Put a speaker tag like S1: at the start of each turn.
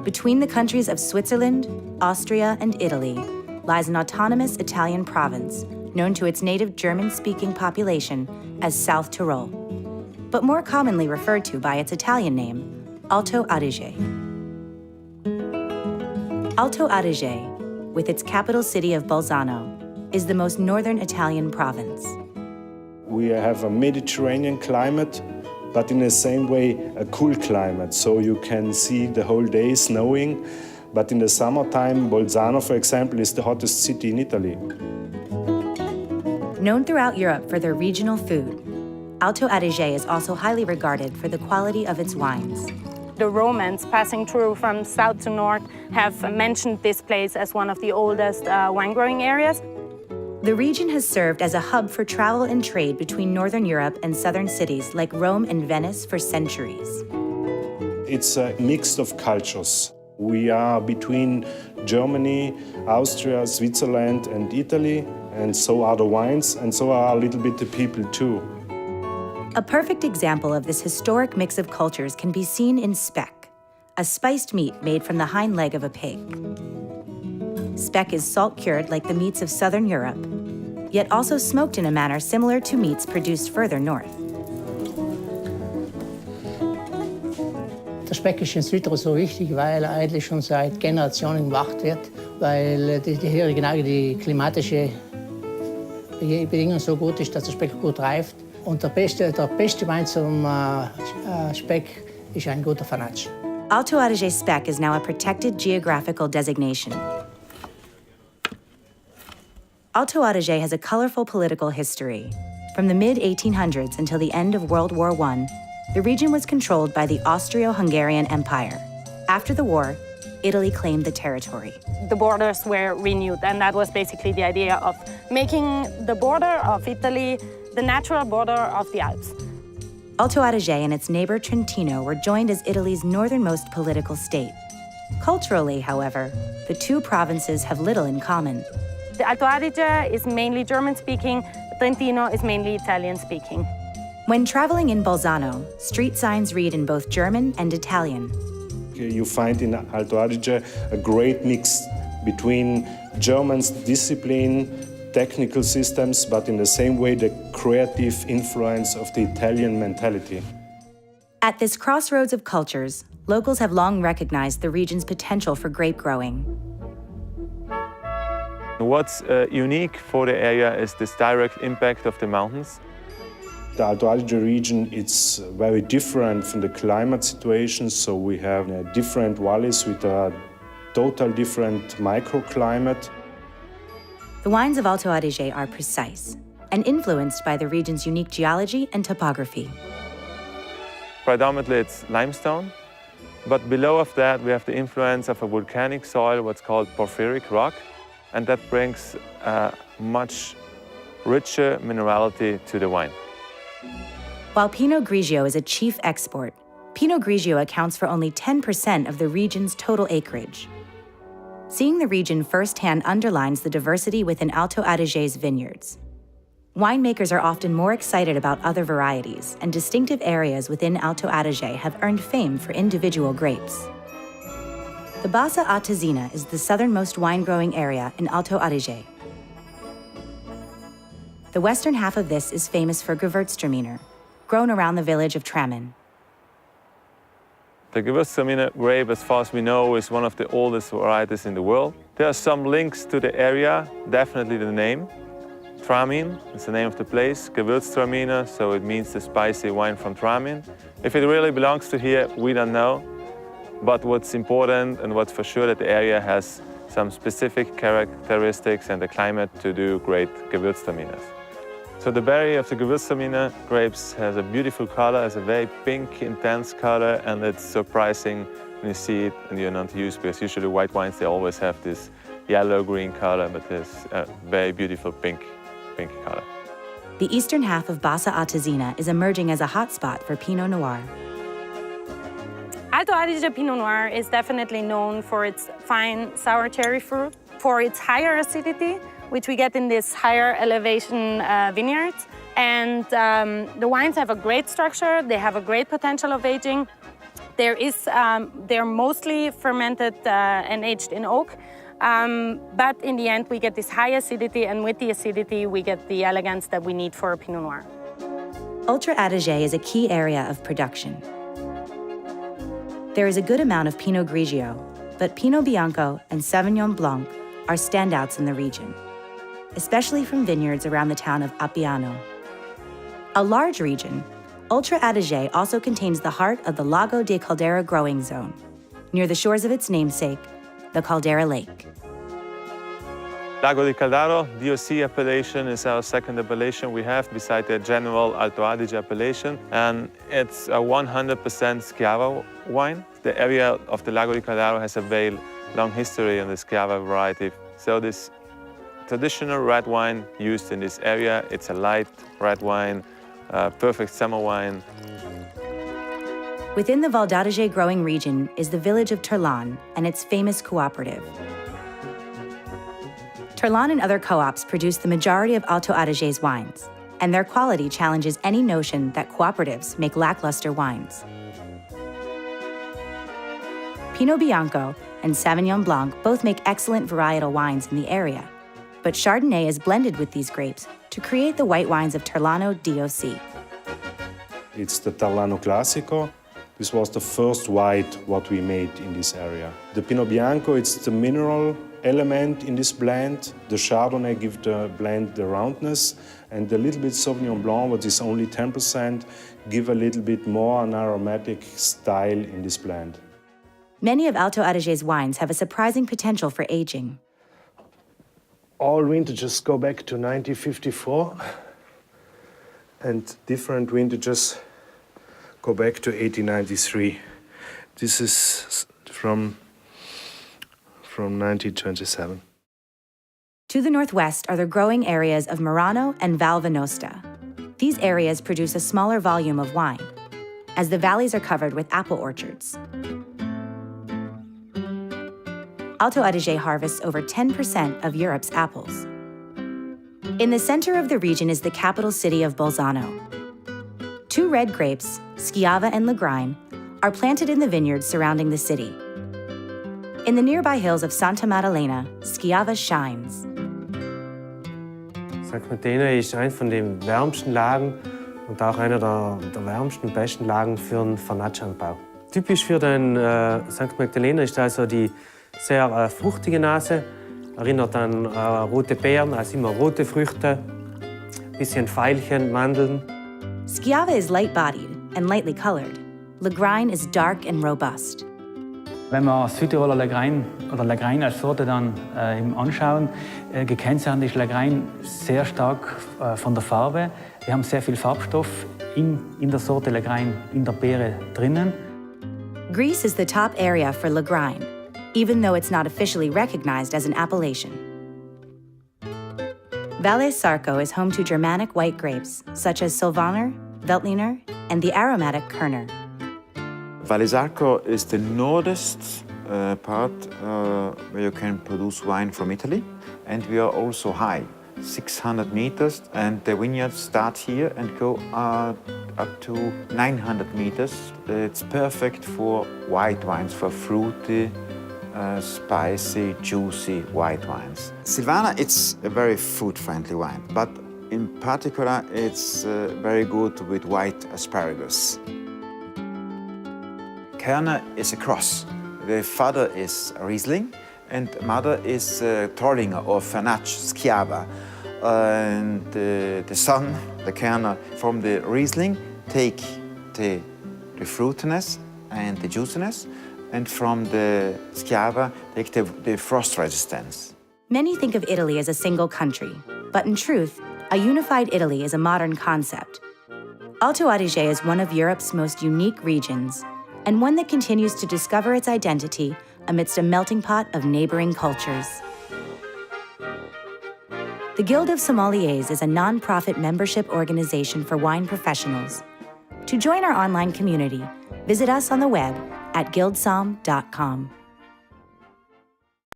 S1: Between the countries of Switzerland, Austria, and Italy lies an autonomous Italian province known to its native German-speaking population as South Tyrol, but more commonly referred to by its Italian name, Alto Adige. Alto Adige, with its capital city of Bolzano, is the most northern Italian province.
S2: We have a Mediterranean climate, but in the same way a cool climate, so you can see the whole day snowing. But in the summertime, Bolzano, for example, is the hottest city in Italy.
S1: Known throughout Europe for their regional food, Alto Adige is also highly regarded for the quality of its wines.
S3: The Romans passing through from south to north have mentioned this place as one of the oldest wine-growing areas.
S1: The region has served as a hub for travel and trade between northern Europe and southern cities like Rome and Venice for centuries.
S2: It's a mix of cultures. We are between Germany, Austria, Switzerland, and Italy, and so are the wines, and so are a little bit the people too.
S1: A perfect example of this historic mix of cultures can be seen in speck, a spiced meat made from the hind leg of a pig. Speck is salt-cured like the meats of southern Europe, yet also smoked in a manner similar to meats produced further north.
S4: Der Speck ist in Südtirol so wichtig, weil er eigentlich schon seit Generationen gemacht wird, weil hier genau die klimatische Bedingung so gut ist, dass der Speck gut reift. Und der beste Wein zum Speck ist ein guter Fanatsch.
S1: Alto Adige Speck is now a protected geographical designation. Alto Adige has a colorful political history. From the mid-1800s until the end of World War I, the region was controlled by the Austro-Hungarian Empire. After the war, Italy claimed the territory.
S3: The borders were renewed, and that was basically the idea of making the border of Italy the natural border of the Alps.
S1: Alto Adige and its neighbor Trentino were joined as Italy's northernmost political state. Culturally, however, the two provinces have little in common.
S3: The Alto Adige is mainly German-speaking, Trentino is mainly Italian-speaking.
S1: When traveling in Bolzano, street signs read in both German and Italian.
S2: You find in Alto Adige a great mix between German's discipline, technical systems, but in the same way the creative influence of the Italian mentality.
S1: At this crossroads of cultures, locals have long recognized the region's potential for grape growing.
S5: What's unique for the area is this direct impact of the mountains.
S2: The Alto Adige region is very different from the climate situation, so we have different valleys with a total different microclimate.
S1: The wines of Alto Adige are precise and influenced by the region's unique geology and topography.
S5: Predominantly it's limestone, but below of that we have the influence of a volcanic soil, what's called porphyric rock, and that brings a much richer minerality to the wine.
S1: While Pinot Grigio is a chief export, Pinot Grigio accounts for only 10% of the region's total acreage. Seeing the region firsthand underlines the diversity within Alto Adige's vineyards. Winemakers are often more excited about other varieties, and distinctive areas within Alto Adige have earned fame for individual grapes. The Bassa Atesina is the southernmost wine-growing area in Alto Adige. The western half of this is famous for Gewürztraminer, grown around the village of Tramin.
S5: The Gewürztraminer grape, as far as we know, is one of the oldest varieties in the world. There are some links to the area, definitely the name. Tramin is the name of the place, Gewürztraminer, so it means the spicy wine from Tramin. If it really belongs to here, we don't know. But what's important and what's for sure that the area has some specific characteristics and the climate to do great Gewürztraminers. So the berry of the Gewürztraminer grapes has a beautiful color, has a very pink, intense color, and it's surprising when you see it and you're not used, because usually white wines, they always have this yellow-green color, but it's a very beautiful pink color.
S1: The eastern half of Bassa Atesina is emerging as a hotspot for Pinot Noir.
S3: Alto Adige Pinot Noir is definitely known for its fine sour cherry fruit, for its higher acidity, which we get in this higher elevation vineyards. And the wines have a great structure, they have a great potential of aging. They're mostly fermented and aged in oak, but in the end we get this high acidity, and with the acidity we get the elegance that we need for a Pinot Noir.
S1: Alto Adige is a key area of production. There is a good amount of Pinot Grigio, but Pinot Bianco and Sauvignon Blanc are standouts in the region, especially from vineyards around the town of Appiano. A large region, Alto Adige also contains the heart of the Lago di Caldera growing zone, near the shores of its namesake, the Caldera Lake.
S5: Lago di Caldera, DOC appellation, is our second appellation we have beside the general Alto Adige appellation, and it's a 100% Schiava wine. The area of the Lago di Caldera has a very long history in the Schiava variety. So this traditional red wine used in this area, it's a light red wine, perfect summer wine.
S1: Within the Val d'Adige growing region is the village of Terlan and its famous cooperative. Terlan and other co-ops produce the majority of Alto Adige's wines, and their quality challenges any notion that cooperatives make lackluster wines. Pinot Bianco and Sauvignon Blanc both make excellent varietal wines in the area, but Chardonnay is blended with these grapes to create the white wines of Terlano DOC.
S2: It's the Terlano Classico. This was the first white what we made in this area. The Pinot Bianco, it's the mineral element in this blend. The Chardonnay gives the blend the roundness, and the little bit Sauvignon Blanc, which is only 10%, give a little bit more an aromatic style in this blend.
S1: Many of Alto Adige's wines have a surprising potential for aging.
S2: All vintages go back to 1954, and different vintages go back to 1893. This is from 1927.
S1: To the northwest are the growing areas of Murano and Val Venosta. These areas produce a smaller volume of wine, as the valleys are covered with apple orchards. Alto Adige harvests over 10% of Europe's apples. In the center of the region is the capital city of Bolzano. Two red grapes, Schiava and Lagrein, are planted in the vineyards surrounding the city. In the nearby hills of Santa Maddalena, Schiava shines.
S6: St. Magdalena ist eine von den wärmsten Lagen und auch einer der wärmsten und besten Lagen für den Vernatschanbau. Typisch für den St. Magdalena ist also die sehr fruchtige Nase, erinnert an rote Beeren, also immer rote Früchte, bisschen Veilchen, Mandeln.
S1: Schiava is light-bodied and lightly colored. Lagrein is dark and robust.
S7: Wenn wir Südtiroler Lagrein oder Lagrein als Sorte dann anschauen, gekennzeichnet ist Lagrein sehr stark von der Farbe. Wir haben sehr viel Farbstoff in der Sorte Lagrein, in der Beere drinnen.
S1: Gris is the top area for Lagrein, even though it's not officially recognized as an appellation. Valle Sarco is home to Germanic white grapes, such as Sylvaner, Veltliner, and the aromatic Kerner.
S8: Valle Sarco is the northest part where you can produce wine from Italy. And we are also high, 600 meters. And the vineyards start here and go up to 900 meters. It's perfect for white wines, for fruity, spicy, juicy white wines. Silvaner, it's a very food-friendly wine, but in particular, it's very good with white asparagus. Kerner is a cross. The father is Riesling, and mother is Trollinger or Fernatsch, Schiava. And the son, the Kerner, from the Riesling, take the fruitiness and the juiciness, and from the Schiava, take the frost resistance.
S1: Many think of Italy as a single country, but in truth, a unified Italy is a modern concept. Alto Adige is one of Europe's most unique regions, and one that continues to discover its identity amidst a melting pot of neighboring cultures. The Guild of Sommeliers is a non-profit membership organization for wine professionals. To join our online community, visit us on the web at GuildSomm.com.